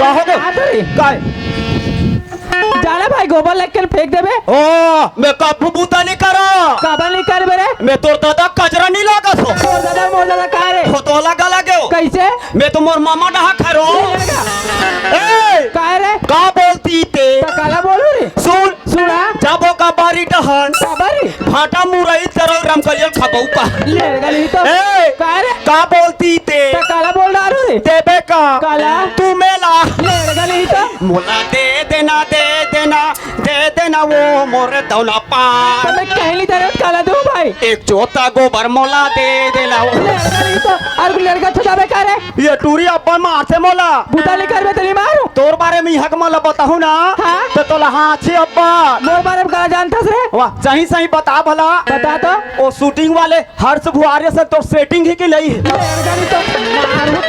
काय जाना भाई गोबर लेके फेंक देबे। ओ मैं कब बूता नहीं करो काबा नहीं कर बेरे मैं तोर दादा कचरा नहीं लगा सो मोर दादा मोर दादा का रे हो तो लगा लगे कैसे मैं तो मोर मामा डहा खरो ए का रे का बोलती ते काला बोलू रे सुन सुना जाबो का बारी डहन काबारी फाटा मुरई चरो राम कलियल खबऊ का ले गली तो ए का रे का बोलती ते काला बोल रहा रे देबे का काला तू मेला ले गली तो मोला दे देना वो मोरे दौला पान मैं कहली तेरे काला दो भाई एक चोता गोबर मोला दे देला वो ले गली तो और लड़का छुड़ाबे का रे ये टूरी अपन मार से मोला बूता नहीं करबे तली मारू तोर बारे में हक मोला बताहू ना हाँ? तो तोला हाँ छे अब्बा मोर बारे में का जानथस रे वाह सही सही बता भला बता तो ओ शूटिंग वाले हर्ष भुआरे से तो सेटिंग ही की लई ले गली तो मारू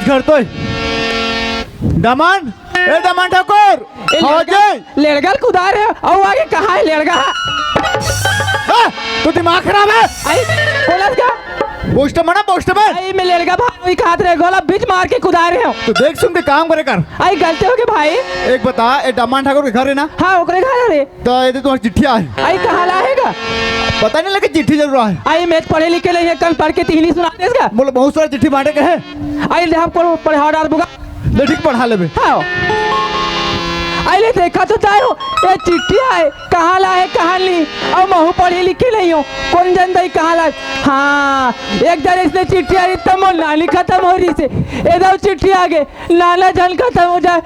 घर तो दमन ए दमन ठाकुर लड़का कुदार है और आगे कहाँ है लड़का तो दिमाग खराब है आई बोलत का पोस्टमैन है पोस्टमैन आई मैं लड़का भाई वही खात रहे गोला बीच मार के कुदार है तो देख सुन के काम करे कर आई गलती हो गई भाई एक बता ए दमन ठाकुर के घर है ना हाँ ओकरे घर रे तो ये तुम्हारी चिट्ठी आई आई कहाँ लाएगा पता नहीं लगे चिट्ठी चल रहा है आई मैथ पढ़े लिखे नहीं कल पढ़ के तीन ही सुना देगा बोले बहुत सारे चिट्ठी बांटे के है आई ले हमको पढ़ा डाल बुगा ले ठीक पढ़ा ले हाँ आई ले देखा तो चाहे ये चिट्ठी आए कहाँ लाए कहाँ ली और महू पढ़ी लिखी नहीं हो कौन जानता है कहाँ लाए हाँ एक दर इसने चिट्ठी आई तब नानी खत्म हो रही से इधर चिट्ठी आगे नाना जन खत्म हो जाए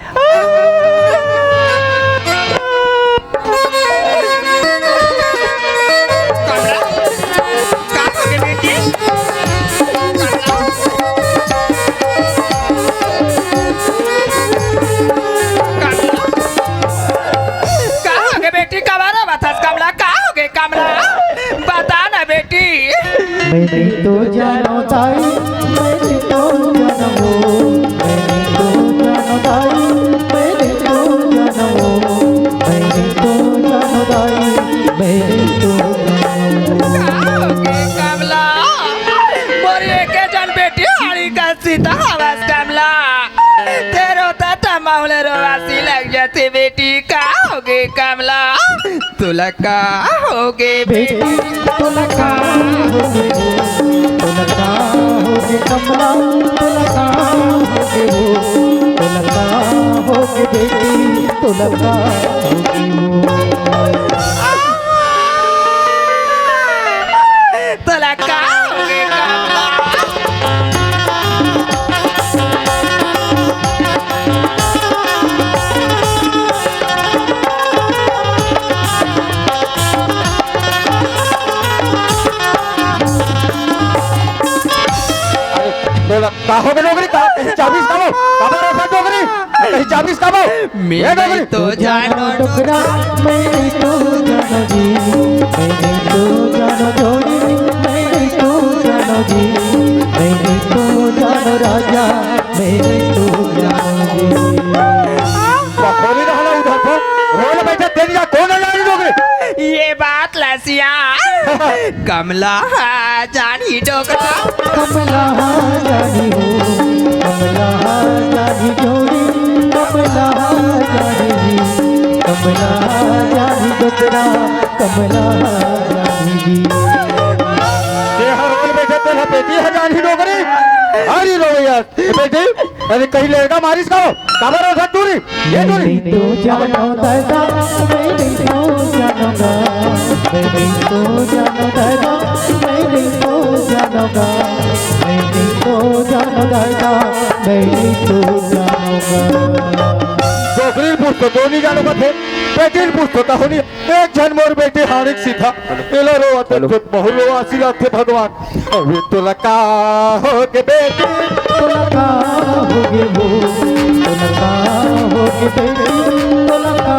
मैंने तो जानो ताई मैंने तो जानो मैंने तो जानो ताई मैंने तो जानो मैंने तो जानो ताई मैंने तो कमला मोरे के जन बेटी हाड़ी का सीता आवाज कमला तेरो ताता मामले रोवासी लग जाती बेटी का होगे कमला तुला का होगे बेटी तुला का होगे तुला का होगे कमला तुला का होगे वो तुला का होगे बेटी तुला का होगे वो तुला का होगे कमला काहो के नौकरी का चाबीस काबो काबो रोका नौकरी कहीं चाबीस काबो मैं तो जानो डुकरा मैंने तो जानो जी मैंने तो जानो जोड़ी मैंने तो जानो जी मैंने तो जानो राजा मैंने तो जानो जी बखोरी रहला उधर पर रोल बैठे तेरी जा कौन है जानी नौकरी ये बात लसिया कमला जानी डोकरा कमला जानी हो कमला जानी जोड़ी कमला जानी जी कमला जानी डुकरा कमला जानी जी ये हर रोल बैठे तेरा बेटी है जानी नौकरी हरी लो यार बेटी अरे कहीं लेगा मारिस का काबर हो दूरी ये दूरी मैंने तो जानो दादा मैंने तो जानोगा मैंने तो जानो दादा मैंने तो जानोगा मैंने तो जानो दादा मैंने तो जानोगा नौकरी पूछ तो नहीं जानो का थे बेटी पूछ तो होनी एक जन मोर बेटी हानिक सीधा एलो रो अतन खुद बहु रो आशीर्वाद थे भगवान अरे तो लका हो के बेटी तो लगा होगे वो तो लगा होगे बेटी तो लगा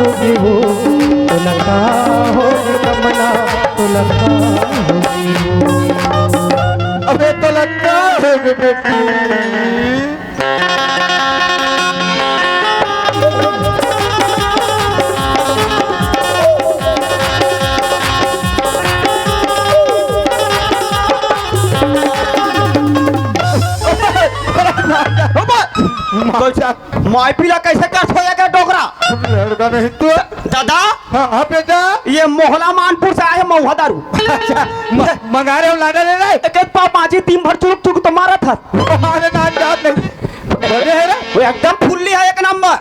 होगे वो तो लगा होगे कमला तो लगा होगे वो गे बेटी माई पीला कैसे कर सोएगा डोगरा? लड़का नहीं तू दादा हाँ बेटा ये मोहला मानपुर से आए महुआ दारू। अच्छा मंगा रहे हो लाना ले रहे एक पाप आजी 3 भर चुरुक चुरुक तो मारा था। हमारे नाम याद नहीं बड़े है ना वो एकदम फुल्ली है एक नंबर।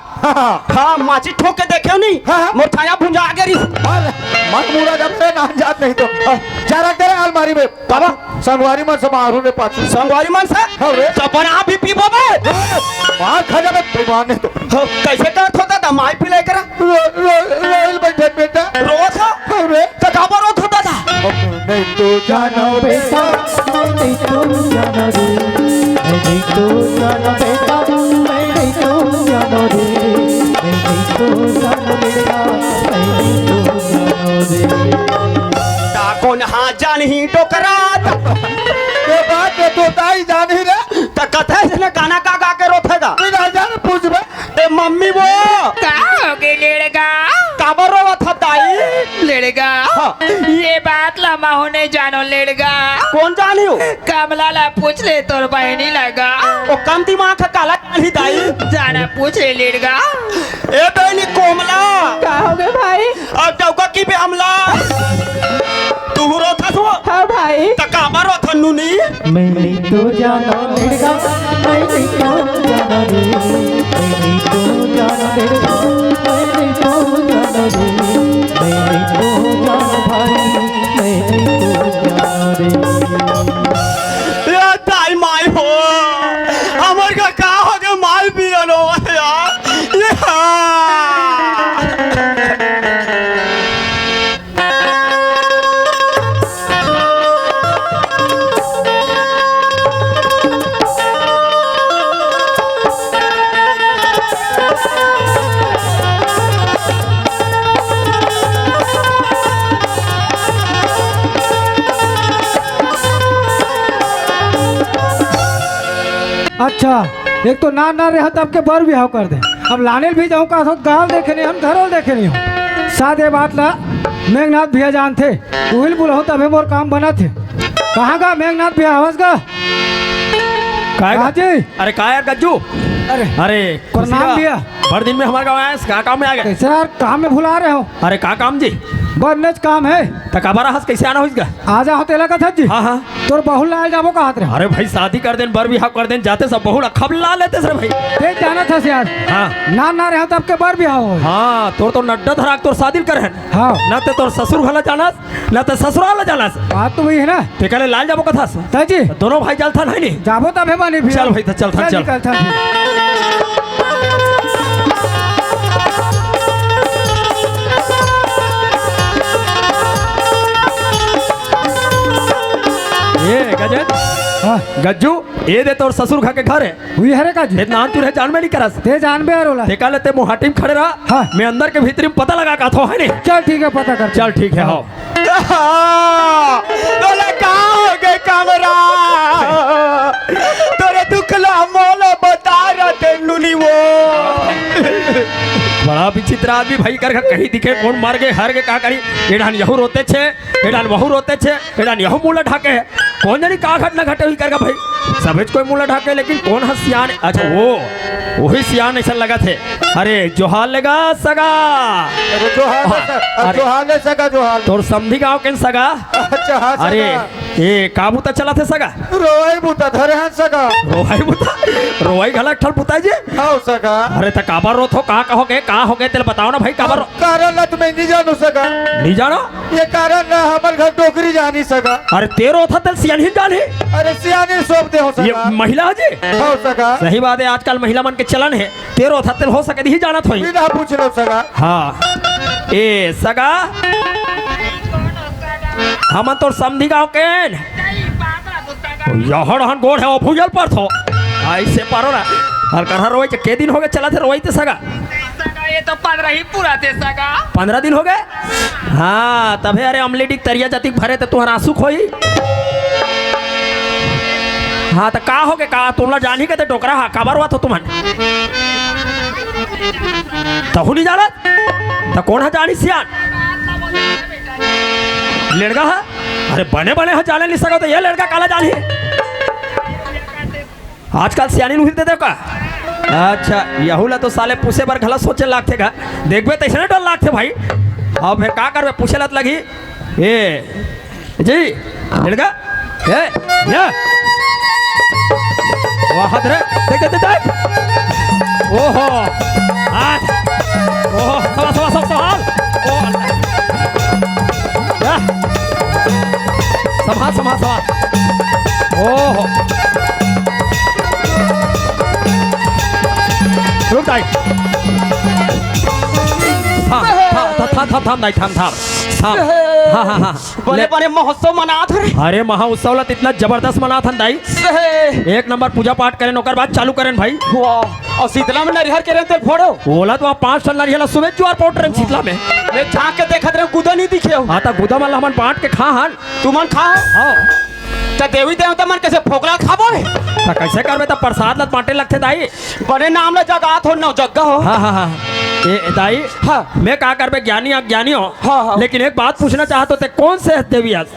हाँ माची ठोक के देखे नहीं। हाँ। मोठाया भुंजा आगे रही। मन मुड़ा जब से नाम याद नहीं तो जा रख दे अलमारी में बाबा संगवारी मन समारोह ने पाछू संगवारी मन से हाँ रे तो बना भी पीबो बे। वहाँ खा जावे बेईमान नहीं तो हाँ, कैसे करत होता था माई पी लेकर रोल बैठे बेटा रो था हाँ रे तो काबर रोत होता था। नहीं तो जानो बेटा मैं नहीं तो जानो रे मैं नहीं तो जानो बेटा मैं नहीं तो जानो रे मैं नहीं तो जानो बेटा मैं नहीं तो जानो रे ता कौन हाँ जान ही टोकरा ये बात ये तो ताई जान ही रे तो कथा इसने गाना का गा के रोतेगा। बिना जान पूछ बे ए मम्मी वो का हो गई लड़का? काबर रोत था ताई? लड़का ये बात लम्बा होने जानो लड़का। कौन जानी हो? कमला ला पूछ ले तोर बहनी लगा। ओ कम दिमाग का काला काली दाई जाना पूछ ले लड़का। ए बहनी कोमला का हो गए भाई? अब डौका की बे हमला तू रोता तो हाँ भाई त काबर रोत नुनी मैं नहीं तो जानो लड़का मैं नहीं तो जानो रे मैं नहीं तो जानो लड़का मैं नहीं तो जानो रे मैं नहीं तो जानो भाई मैं नहीं तो जानो रे या ताई माई हो हमर का हो गए माई पियनो यार ये अच्छा एक तो ना ना रहा तब के बर बिहाव कर दे। अब लाने भी जाऊँ का गाँव देखे नहीं हम घरों देखे नहीं हूँ साथ ये बात ला मेघनाथ भैया जान थे उहिल बुलाओ तभी मोर काम बना थे। कहाँ का मेघनाथ भैया आवाज का कहाँ जी? अरे का यार गज्जू अरे अरे प्रणाम भैया। भर दिन में हमारे गाँव आया क्या काम में आ गए? कैसे यार काम में भुला रहे हो? अरे का काम जी बरनेज काम है तो काबारा हंस कैसे आना होगा? आ जाओ तेला का था जी। हाँ हाँ तोर बहुल लाल जाबो का हाथ रहे अरे भाई शादी कर देन बर बिहाव कर देन जाते सब बहु खब ला लेते सर भाई। ते जाना था यार हाँ ना ना रहा तब के बर बिहाव हो। हाँ तोर तो नड्डा धराक तोर शादी कर है हाँ ना ते तोर ससुर घला जानास ना ते ससुराल जानास बात तो वही है ना ते कले लाल जाबो कथा था जी दोनों भाई जल था नहीं जाबो तबे बनी भी चल भाई तो चल था चल निकल था ये गजन हाँ गज्जू ये दे तोर ससुर घा के घर है वही हरे का जी इतना तू रहे जान में नहीं करस ते जान बे रोला ते काले ते मुहाटी में खड़े रहा हाँ। मैं अंदर के भीतर में पता लगा का था है नहीं चल ठीक है पता कर चल ठीक है हाँ तोले का हो गए कमरा तोरे दुखला मोल बता रहे नुनी वो बड़ा विचित्र आदमी भाई कर कहीं दिखे कौन मार गए हर के का करी एडान यहू रोते छे एडान वहू रोते छे एडान यहू मुला ढाके कौन जानी का घटना घटे हुई करगा भाई सबेज कोई मुला ढाके लेकिन कौन है सियान अच्छा वो वही सियान ऐसा लगा थे अरे जोहार लगा सगा अरे जो हाल है सगा जो हाल तोर समधी गाँव के सगा अच्छा हाँ अरे ये काबू तक चला थे सगा रोई बुता धरे हैं सगा रोवाई बुता रोवाई घला ठल पुता जी हाँ सगा अरे त काबर रो थो का कहोगे का हो गए तेल बताओ ना भाई काबर कारण ना तुम्हें नहीं जानू सगा नहीं जानो ये कारण ना हमारे घर टोकरी जानी सगा अरे तेरो था तेल सियान ही जाने अरे सियाने सोप दे हो ये सगा महिला जी हाँ सगा सही बात है आजकल महिला मन के चलन है तेरो था तेल हो सके ही जाना थोई बिना पूछ लो सगा हाँ ए सगा हम तोर समधी गाँव के यहड़ हन गोड़ है भूजल पर थो ऐसे पारो ना हर करहर रोई के दिन हो गए चला थे रोई ते सगा ये तो 15 ही पूरा थे सगा 15 दिन हो गए हाँ तभे अरे अमलेटिक तरिया जतिक भरे तो तुहर आंसू खोई हाँ तो का हो गए का तुमला जानी के ते टोकरा हा काबर हुआ तो तुमन तहु नहीं जाना तो कौन है जानी सियान लड़का है अरे बने बने है जाने नहीं सको तो ये लड़का काला जानी है आजकल सियानी नुहिर दे का अच्छा यहूला तो साले पूछे बार गलत सोचे लागते का देखबे तैसे ना डर लागते भाई अब है का करबे पूछे लत लगी ए जी लड़का ए या वाह रे देख देख देख ओहो आज ओहो सब सवाल ओ या संभाल ओहो रुक जाए थाम हाँ बने बने महोत्सव मनात रे अरे महोत्सव ला इतना जबरदस्त मनात हन दाई एक नंबर पूजा पाठ करें ओकर बाद चालू करें भाई वाह और शीतला में नरिहर के रहते फोड़ो बोला तो 5 टन नरिहर सुबह ज्वार पोट रहे शीतला में मैं झांक के देखत रहे गुदा नहीं दिखे हाँ तो गुदा वाला हमन बांट के खा हन तुमन खा हाँ त देवी देवता मन कैसे फोकला खाबो रे तो कैसे करबे तो प्रसाद लत बांटे लगते दाई बड़े नाम ला जगात हो न जग्गा हो हाँ ए दाई हाँ मैं क्या करबे ज्ञानी अज्ञानी हो हाँ। लेकिन एक बात पूछना चाहते थे कौन से देवी आज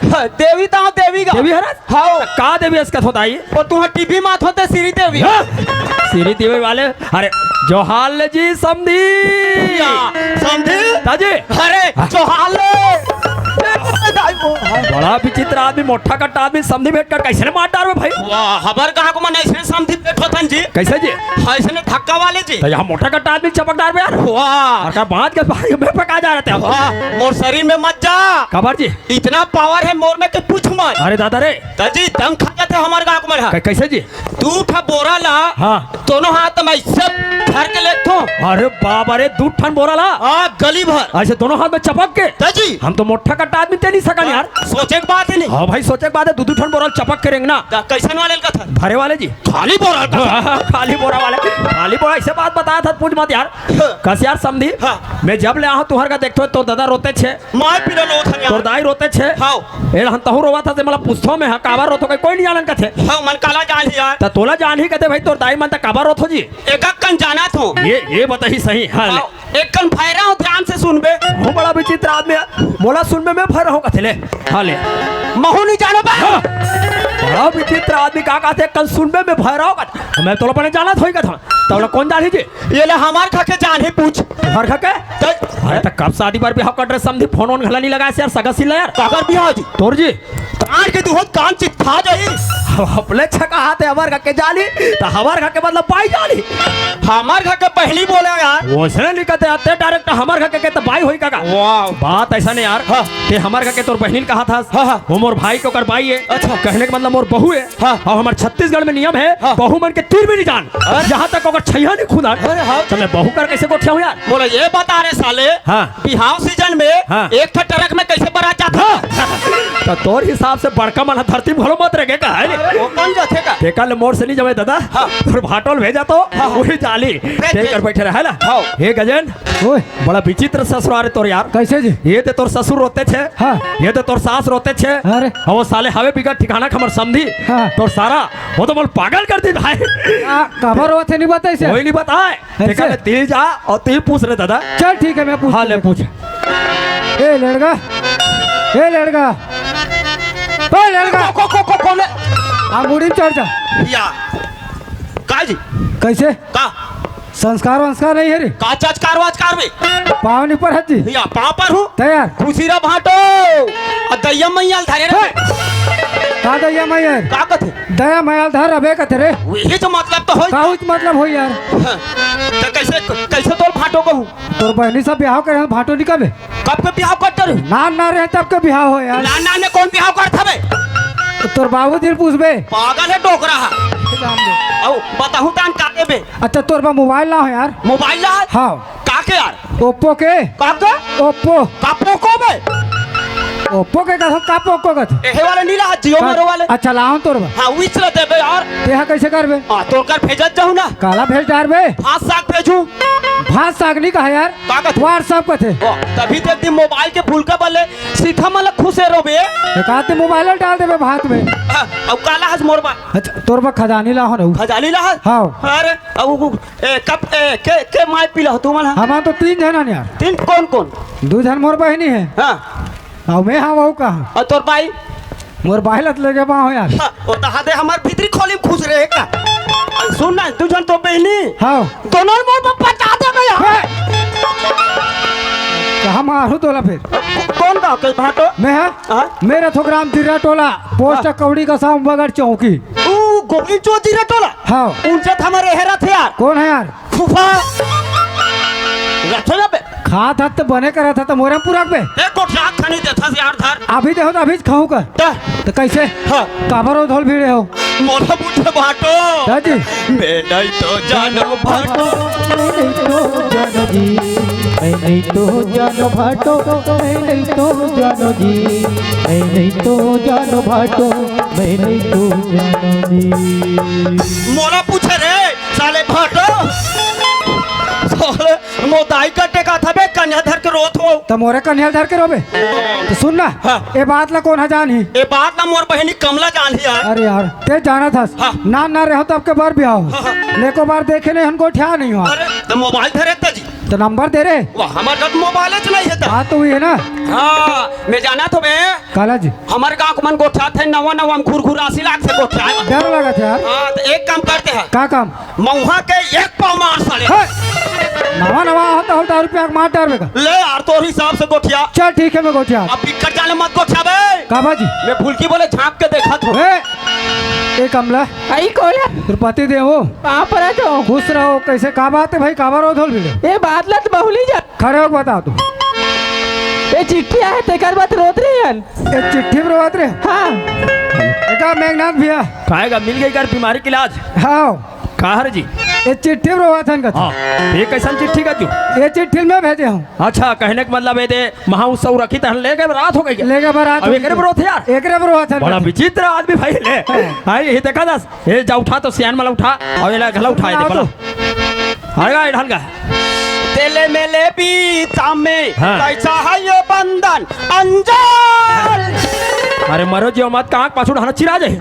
देवी ता देवी गा देवी हरत हाँ का देवी इसका होता है और तुम टीवी माथ होते श्री देवी श्री देवी वाले अरे जोहाल जी समझी समझी ताजी अरे जोहाल बड़ा विचित्र आदमी मोटा कट्टा आदमी समझी बैठ कर कैसे मार डाल भाई वाह खबर कहाँ को मन ऐसे समझी बैठो थन जी कैसे जी ऐसे धक्का वाले जी तो यहाँ मोटा कट्टा आदमी चपक डाल यार वाह और का बात के भाई में पका जा रहे थे वाह मोर शरीर में मत जा खबर जी इतना पावर है मोर में के पूछ मत अरे दादा रे जी तंग खा जाते हमारे गाँव को मेरा कैसे जी तू उठा बोरा ला हाँ दोनों हाथ में सब भर के लेतो अरे बाबा रे 2 टन बोरा ला गली भर ऐसे दोनों हाथ में चपक के जी हम तो मोटा कट्टा आदमी ते नहीं सकन यार सोचे की बात है नहीं हाँ भाई सोचे के बाद 2 टन बोरा चपक के रेंगना कैसन वाले का था भरे वाले जी खाली बोरा का खाली बोरा वाले खाली बोरा ऐसे बात बताया था पूछ मत यार कस यार समझी हाँ। मैं जब ले आऊं तुहर का देखतो तो दादा रोते छे माय पिरो लो था तोर दाई रोते छे हां ए हम तहु रोवा था ते मला पूछतो में हां काबर रोतो कोई नहीं जानन कथे हां मन काला जान यार त तोला जान ही कथे भाई तोर दाई मन त काबर रोतो जी एक कन जाना थो ये बताही सही हां ले एक कन फायरा हो ध्यान से सुनबे वो बड़ा विचित्र आदमी मोला सुनबे में फर हो कथे ले हां ले महू नहीं जानो बा बड़ा विचित्र आदमी का कहते कल सुनबे में भय रहो का मैं तोला पने जाना थोई का था तोला कौन जानी जी ये ले हमार खा के जान ही पूछ हर खा के अरे त कब शादी बार बिहाव कर समझी फोन ऑन घला नहीं लगा यार सगा सिला यार काकर बिहाव जी तोर जी कान के दुहत कान चित्था जाई अपने छका हाथ है हमार खा के जाली तो हमार खा के मतलब पाई जाली हमार खा के पहली बोले यार वैसे नहीं कहते आते डायरेक्ट हमार खा के तो भाई होई का वाह बात ऐसा नहीं यार ते हमार खा के तोर बहनील कहा था वो मोर भाई को कर भाई है अच्छा कहने का मतलब मोर बहू है और हमारे छत्तीसगढ़ में नियम है बहू मन के तीर भी नहीं जान जहाँ तक अगर छैया नहीं खुदा तो मैं बहू कर कैसे गोठिया हूँ यार बोले ये बता रहे साले बिहाव सीजन में एक ट्रक में कैसे बारात जाता तो तोर हिसाब से बड़का मन धरती भलो मत रखे का है वो कौन जाते का टेका ले मोर से नहीं जमे दादा और भाटोल भेजा तो वही जाली टेक कर बैठे रहे ना हे गजन ओए बड़ा विचित्र ससुर है तोर यार कैसे जी ये तो तोर ससुर रोते छे हाँ। ये तो तोर सास रोते छे अरे और वो साले हवे बिगड़ ठिकाना खमर समझी हाँ। तोर सारा वो तो बोल पागल कर दी भाई खबर हुआ थे नहीं बताई से कोई नहीं बताए टेका ले ती जा और ती पूछ रहे दादा चल ठीक है मैं पूछ हाँ ले पूछ ए लड़का ए लड़का ओ लड़का कौन आ मुड़ी में चढ़ जा या का जी कैसे का संस्कार वंस्कार नहीं है रे का चचकार वाचकार में पावनी पर हज जी या पाँव पर हूँ तैयार खुशी रा भाटो और दैया मैया धरे रे का दैया मैया का कथे दया मैया धर अबे कथे रे वही तो मतलब तो होई काहुच मतलब हो यार तो कैसे तोल भाटो कहूँ तोर बहनी सब बिहाव करे भाटो निकले कब के बिहाव करते रे नान ना रहे तब के बिहाव हो यार नाना ने कौन बिहाव करता बे तोर बाबू दिल पूछबे पागल है टोकरा औ बताहूं तान का देबे अच्छा तोर बा मोबाइल ना हो यार मोबाइल ला हाँ का के यार ओप्पो के का का ओप्पो का पोको बे ओप्पो के का पोको का एहे वाला नीला जियो मारो वाले अच्छा लाऊं तोर बा हां विच ले देबे यार तेहा कैसे करबे हां तोर कर भेजत जाऊं ना काला भेज डार बे हां साग भेजूं भात सागनी का है यार का का व्हाट्सएप कथे तभी तो दिन मोबाइल के भूल के बले सीधा मतलब खुश है रोबे एकाते मोबाइल डाल देबे भात में अब काला हस मोर बा अच्छा तोर बा खजानी ला हो ना खजाली ला हस हाँ अरे अब कब के माय पीला तू मन हमार तो 3 जन है यार तीन कौन कौन 2 जन मोर बहनी है हाँ और मैं हाँ वो कहाँ और तोर भाई मोर बाहिलत लेके बा हो यार हाँ, ओ तहा दे हमार भीतरी खोली में घुस रहे का अरे सुन ना तू जन तो बहनी हाँ दोनों मोर पर पटा दे भैया कहाँ मारू तोला फिर कौन का के भाटो मैं है हाँ? मेरा थोग्राम तिरा टोला पोस्ट कौड़ी का साम बगड़ चौकी ऊ गोविंद चौधरी रे टोला हाँ उनसे हमारे हेरा थे यार कौन है यार फूफा रखो ना बे खात हाथ तो बने करा था तो मोरे पूरा पे एक कोठा खानी देता से यार धर अभी देखो तो अभी खाऊं कर ता तो कैसे हाँ काबरो धोल भीड़े हो मोला पूछे भाटो दादी मैं नहीं तो जानो भाटो मैं नहीं तो जानो जी मैं नहीं तो जानो भाटो मैं नहीं तो जानो जी मैं नहीं तो जानो भाटो मैं नहीं तो जानो जी मोला पूछे रे साले भाटो साले मोदाई कटे का था बे कन्या धर के रोत हो तो मोरे कन्या धर के रोबे तो सुन ना हाँ। ये बात ला कौन है जानी ए बात ना मोर बहनी कमला जान ही यार अरे यार ते जाना था हाँ। ना रहो तो आपके बार भी आओ हाँ। लेको बार देखे नहीं हमको ठिया नहीं हुआ अरे तो मोबाइल धरे ता जी तो नंबर दे रहे वो हमारे घर मोबाइल च नहीं है ता बात तो हुई है ना हाँ मैं जाना तो बे काला जी हमारे गांव को मन गोठा थे नवा नवा हम घुर 80 लाख से गोठा है डर लगा था यार हाँ तो एक काम करते हैं का काम मऊहा के एक पाव मार साले नवा नवा होता रुपया मार डार का ले यार तोर हिसाब से गोठिया चल ठीक है मैं गोठिया अब बिकट जाने मत गोठा बे काबा जी मैं भूलकी बोले झांक के देखा तो ए कमला आई कोला तिरुपति दे हो कहाँ पर है तो खुश रहो कैसे का बात है भाई काबा रो धोल भीड़े ये बात लत बहुली जा खड़े हो बता तू ये चिट्ठी आए तेकर बात रोत रही हन एक चिट्ठी में रोत रे हाँ का मेघनाथ भैया खाएगा मिल गई कर बीमारी के इलाज हाँ काहर जी ये चिट्ठी में रोवा था इनका हाँ ये कैसा चिट्ठी का क्यों ये चिट्ठी में भेजे हूँ अच्छा कहने का मतलब है दे महा उत्सव रखी तहन ले गए रात हो गई क्या? लेके बारात अब एकरे बरो थे यार एक रे रोवा था बड़ा विचित्र आदमी भाई ले हां ये देखा दस ये जा उठा तो सियान वाला उठा और ये गला उठाए दे बोला हागा ढलगा तेले मेले बीता में हाँ। कैसा है ये बंधन अंजाल अरे मरो जी मत कहाँ पाछू ढाना चिरा जाए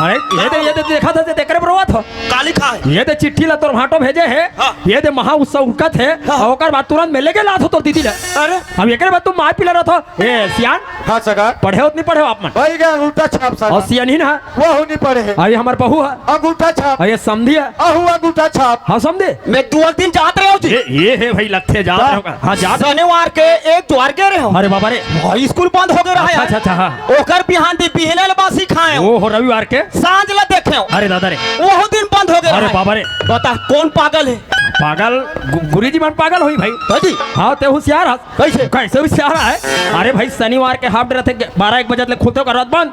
अरे ये दे देखा था देख रहे बरोवा था काली खा है ये दे चिट्ठी ला तोर भाटो भेजे है हाँ। ये दे महा उत्सव उकत है और ओकर बाद तुरंत मिले के लात हो तोर दीदी ले अरे अब एकरे बाद तुम मार पिला रहा था ए सियान हाँ सगा पढ़े उतनी पढ़े हो आप मन भाई गया अंगूठा छाप और सगा सियान ही ना वो नहीं पड़े है अरे हमार बहू है अंगूठा छाप और ये समझी है आहू अंगूठा छाप हाँ समझे मैं 2 दिन जात रहे हो जी ये है भाई लगते जा रहे हो हाँ जा शनिवार के एक द्वार के रहे हो अरे बाबा रे भाई स्कूल बंद हो गए रहा अच्छा है अच्छा हाँ ओकर बिहान दी बिहले बासी खाए हो वो हो रविवार के सांझ ला देखे हो अरे दादा रे वो दिन बंद हो गए अरे बाबा रे बता कौन पागल है पागल गुरुजी जी मन पागल हुई भाई दादी हाँ ते होशियार है कैसे कैसे होशियार है अरे भाई शनिवार के हाफ डे रहते 12-1 बजे तक खुलते का रात बंद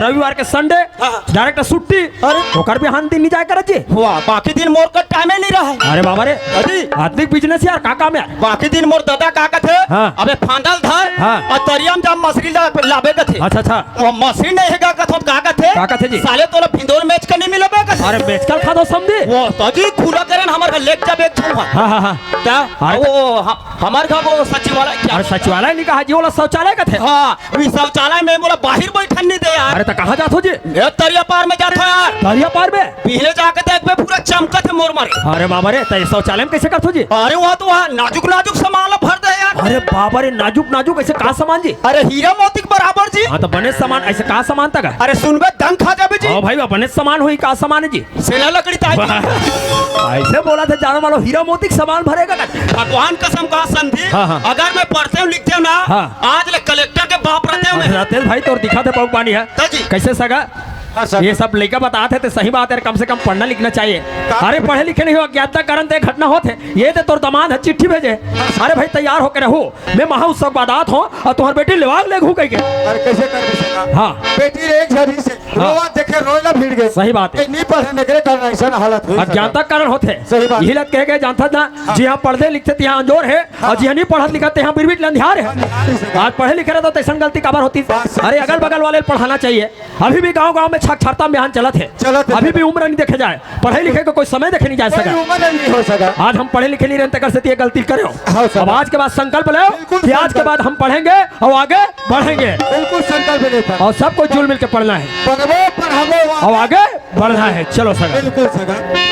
रविवार के संडे हाँ। डायरेक्ट छुट्टी अरे ओकर भी हान दिन नहीं जाए कर जी वाह बाकी दिन मोर का टाइम नहीं रहा है अरे बाबा रे दादी आर्थिक बिजनेस यार का काम यार बाकी दिन मोर दादा का थे हाँ। अबे फांडल धर हाँ। और तरियम जब मछली लावे का थे अच्छा अच्छा वो मछली नहीं है का थे का थे जी साले तो भिंदोर मैच करने मिले का थे अरे बेचकर खा दो समझे वो दादी खुला करें हमारे लेक जब एक छुआ हाँ हाँ हाँ क्या अरे वो हमारे घर वो सचिवालय क्या अरे सचिवालय नहीं कहा जी बोला शौचालय का थे हाँ इस शौचालय में बोला बाहर बैठन नहीं दे यार अरे तो कहाँ जात हो जी ये तरिया पार में जाता यार दरिया पार में पहले जाके देख पे पूरा चमकत है मोर मारे अरे बाबा रे तो ये शौचालय में कैसे करते हो जी अरे वहाँ तो वहाँ नाजुक नाजुक सामान भर दे यार अरे बाबा रे नाजुक नाजुक ऐसे कहा सामान जी अरे हीरा मोती के बराबर जी हाँ तो बने सामान ऐसे कहा सामान तक है अरे सुनबे दंग खा जाबे जी ओ भाई बने सामान हुई कहा सामान है जी सेला लकड़ी ताई ऐसे बोला था जाने वालों हीरा मोती का सामान भरेगा का भगवान कसम कहा संधि हाँ, हाँ। अगर मैं पढ़ते हूँ लिखते हूँ ना हाँ। आज ले कलेक्टर के बाप रहते हूँ मैं रातेश भाई तो दिखा थे बहुत पानी है हाँ जी। कैसे सगा हाँ सगा ये सब लड़का बताते थे सही बात है कम से कम पढ़ना लिखना चाहिए अरे पढ़े लिखे नहीं हो अज्ञातता कारण ते घटना होते ये तो तोर दमाद है चिट्ठी भेजे अरे भाई तैयार होकर रहो मैं महा उत्सव बादात हूँ और तुम्हारी बेटी लेवाग ले घू गई अरे कैसे कर भी सका हाँ बेटी एक झड़ी से रोवा देखे रोना भीड़ गए सही बात है नहीं पढ़े निकले करना ऐसा हालत हुई अज्ञानता कारण होते सही बात। यही लग कह गए जानता ना जी हाँ पढ़ते लिखते थे यहाँ अंजोर है और जी हाँ नहीं पढ़त लिखते यहाँ बिरबिट लंधियार है आज पढ़े लिखे रहे तो तैसन गलती काबर होती अरे अगल बगल वाले पढ़ाना चाहिए अभी भी गांव गांव में साक्षरता अभियान चलत है अभी भी उम्र नहीं देखे जाए पढ़े लिखे को कोई समय देखे नहीं जा कोई सका उम्र नहीं हो सका आज हम पढ़े लिखे नहीं रहते कर सकती है गलती करे हाँ, सर। अब आज के बाद संकल्प लो बिल्कुल कि आज के संकल्प। बाद हम पढ़ेंगे और आगे बढ़ेंगे बिल्कुल संकल्प नहीं था और सबको जुल मिल के पढ़ना है पढ़बो पढ़ाबो अब आगे बढ़ना है, चलो सगा। बिल्कुल सगा।